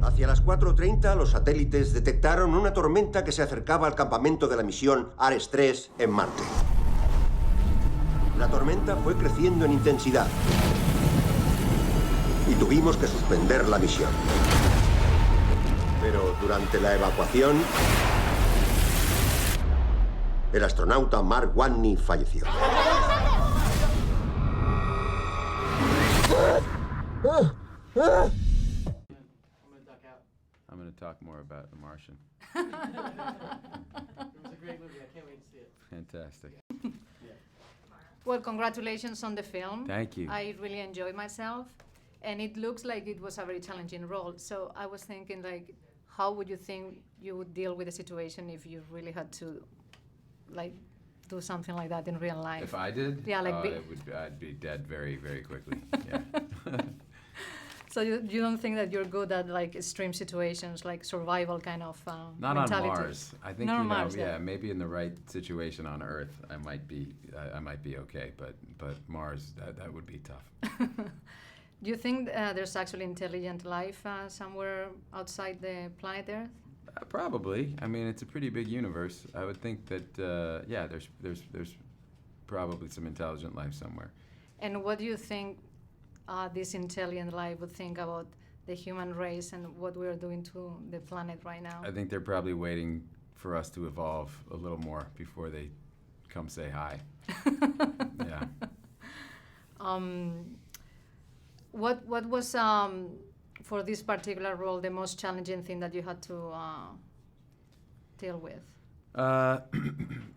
Hacia las 4:30, los satélites detectaron una tormenta que se acercaba al campamento de la misión Ares 3 en Marte. La tormenta fue creciendo en intensidad y tuvimos que suspender la misión. Pero durante la evacuación, el astronauta Mark Watney falleció. I'm going to talk more about The Martian. It was a great movie. I can't wait to see it. Fantastic. Well, congratulations on the film. Thank you. I really enjoyed myself, and it looks like it was a very challenging role. So I was thinking, like, how would you think you would deal with the situation if you really had to, like, do something like that in real life? If I did, Yeah, like I'd be dead very, very quickly. Yeah. So you don't think that you're good at, like, extreme situations, like survival kind of Not mentality? on Mars. I think Not on Mars, yeah, maybe in the right situation on Earth, I might be okay. But Mars, that would be tough. Do you think there's actually intelligent life somewhere outside the planet Earth? Probably. I mean, it's a pretty big universe. I would think that yeah, there's probably some intelligent life somewhere. And what do you think this intelligent life would think about the human race and what we're doing to the planet right now? I think they're probably waiting for us to evolve a little more before they come say hi. Yeah. What was for this particular role the most challenging thing that you had to deal with?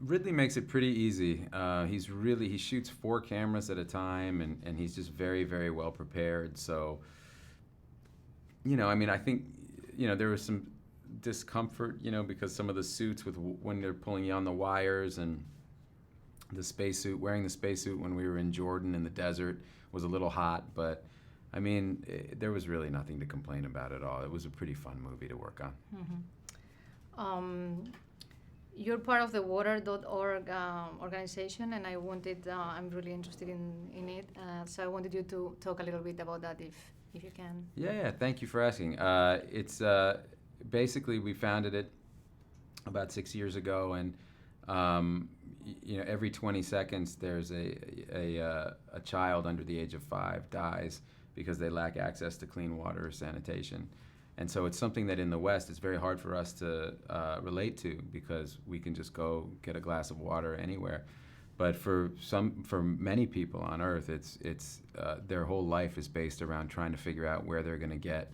Ridley makes it pretty easy. He shoots 4 cameras at a time, and he's just very, very well prepared. So, I mean, I think, there was some discomfort, because some of the suits when they're pulling you on the wires, and the spacesuit, wearing the spacesuit when we were in Jordan in the desert was a little hot, but I mean, there was really nothing to complain about at all. It was a pretty fun movie to work on. Mm-hmm. You're part of the water.org organization, and I'm really interested in it. So I wanted you to talk a little bit about that if you can. Yeah, thank you for asking. It's basically, we founded it about 6 years ago, and every 20 seconds there's a child under the age of 5 dies because they lack access to clean water or sanitation. And so it's something that in the West it's very hard for us to relate to, because we can just go get a glass of water anywhere. But for many people on Earth, it's their whole life is based around trying to figure out where they're going to get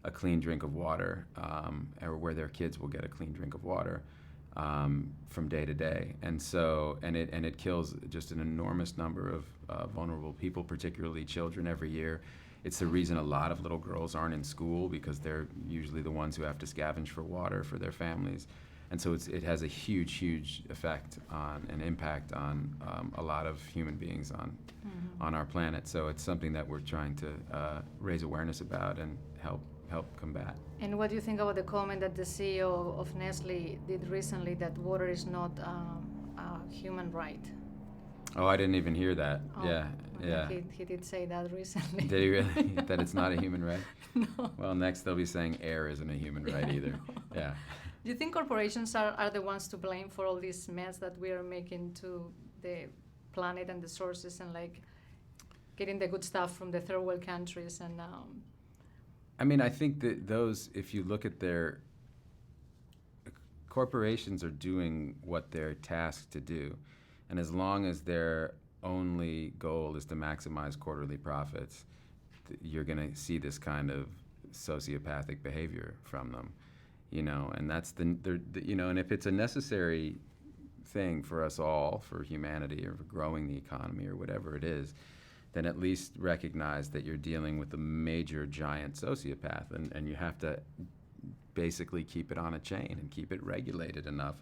a clean drink of water, or where their kids will get a clean drink of water from day to day. And so it kills just an enormous number of vulnerable people, particularly children, every year. It's the reason a lot of little girls aren't in school, because they're usually the ones who have to scavenge for water for their families. And so it has a huge, huge effect on and impact on a lot of human beings on our planet. So it's something that we're trying to raise awareness about and help combat. And what do you think about the comment that the CEO of Nestle did recently, that water is not a human right? Oh, I didn't even hear that. Oh, Yeah. He did say that recently. Did he really? That it's not a human right? No. Well, next they'll be saying air isn't a human right either. Yeah. Do you think corporations are the ones to blame for all this mess that we are making to the planet and the sources, and like getting the good stuff from the third world countries? And I mean, I think that those, if you look at their corporations are doing what they're tasked to do, and as long as their only goal is to maximize quarterly profits, you're going to see this kind of sociopathic behavior from them, and that's and if it's a necessary thing for us all, for humanity, or for growing the economy, or whatever it is, then at least recognize that you're dealing with a major giant sociopath, and you have to basically keep it on a chain and keep it regulated enough,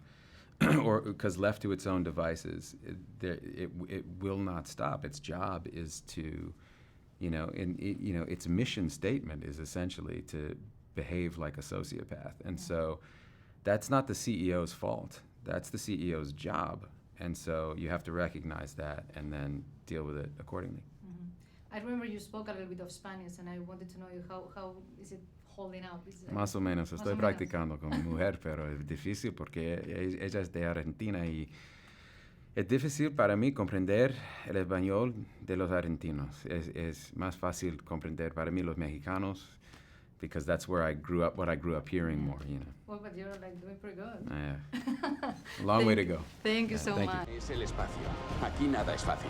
or because left to its own devices, it will not stop. Its job is to, its mission statement is essentially to behave like a sociopath. And so that's not the CEO's fault. That's the CEO's job. And so you have to recognize that and then deal with it accordingly. I remember you spoke a little bit of Spanish, and I wanted to know how is it holding up? Más o menos, Más estoy o menos. practicando con mi mujer, pero es difícil porque ella es de Argentina y es difícil para mí comprender el español de los argentinos. Es más fácil comprender para mí los mexicanos because that's where I grew up, what I grew up hearing more, you know. Well, but you're like doing pretty good. Long way to go. Thank you so thank you. much. Es el espacio. Aquí nada es fácil.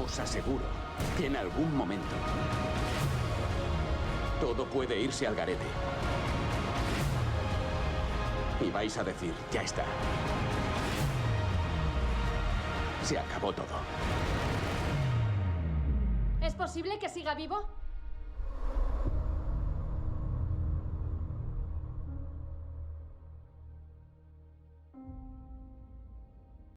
Os aseguro que en algún momento todo puede irse al garete. Y vais a decir, ya está. Se acabó todo. ¿Es posible que siga vivo?